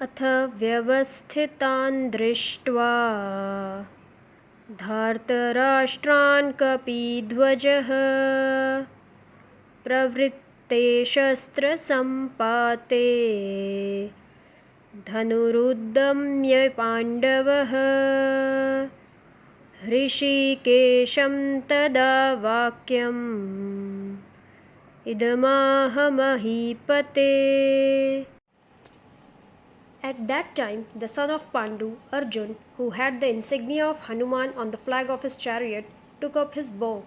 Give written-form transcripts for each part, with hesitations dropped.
अथ व्यवस्थितान् दृष्ट्वा धार्तराष्ट्रान् कपिध्वजः प्रवृत्ते शस्त्रसम्पाते धनुरुद्यम्य पाण्डवः हृषीकेशं तदा वाक्यम् इदमाह महीपते. At that time, the son of Pandu, Arjun, who had the insignia of Hanuman on the flag of his chariot, took up his bow.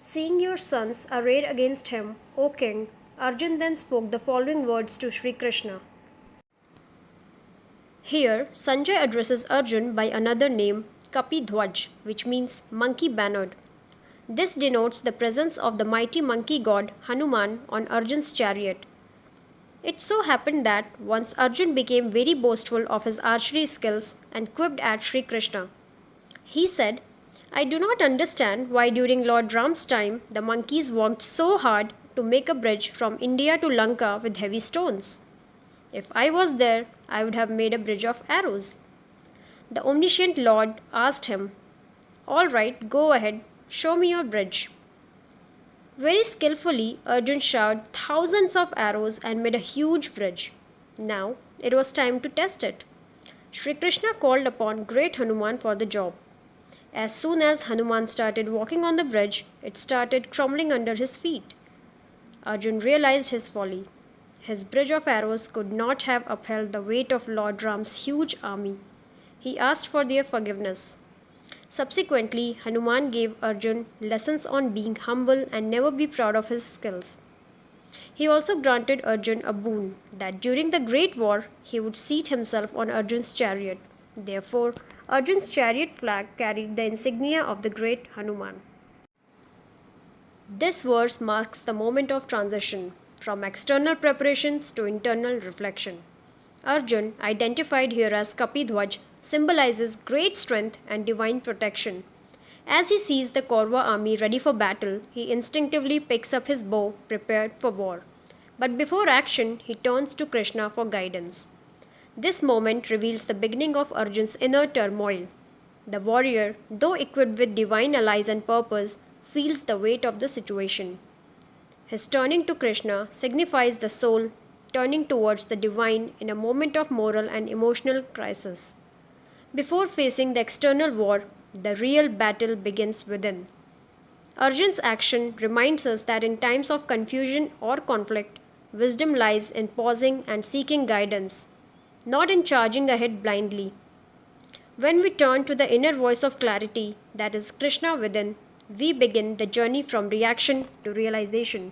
Seeing your sons arrayed against him, O king, Arjun then spoke the following words to Sri Krishna. Here, Sanjay addresses Arjun by another name, Kapidhwaj, which means monkey bannered. This denotes the presence of the mighty monkey god Hanuman on Arjun's chariot. It so happened that once Arjun became very boastful of his archery skills and quipped at Sri Krishna. He said, I do not understand why during Lord Ram's time the monkeys worked so hard to make a bridge from India to Lanka with heavy stones. If I was there, I would have made a bridge of arrows. The omniscient Lord asked him, All right, go ahead, show me your bridge. Very skillfully, Arjun shot thousands of arrows and made a huge bridge. Now, it was time to test it. Sri Krishna called upon great Hanuman for the job. As soon as Hanuman started walking on the bridge, it started crumbling under his feet. Arjun realized his folly. His bridge of arrows could not have upheld the weight of Lord Ram's huge army. He asked for their forgiveness. Subsequently, Hanuman gave Arjun lessons on being humble and never be proud of his skills. He also granted Arjun a boon that during the Great War he would seat himself on Arjun's chariot. Therefore, Arjun's chariot flag carried the insignia of the great Hanuman. This verse marks the moment of transition from external preparations to internal reflection. Arjun, identified here as Kapidhwaj, symbolizes great strength and divine protection. As he sees the Kaurava army ready for battle, he instinctively picks up his bow, prepared for war. But before action, he turns to Krishna for guidance. This moment reveals the beginning of Arjun's inner turmoil. The warrior, though equipped with divine allies and purpose, feels the weight of the situation. His turning to Krishna signifies the soul turning towards the divine in a moment of moral and emotional crisis. Before facing the external war, the real battle begins within. Arjun's action reminds us that in times of confusion or conflict, wisdom lies in pausing and seeking guidance, not in charging ahead blindly. When we turn to the inner voice of clarity, that is Krishna within, we begin the journey from reaction to realization.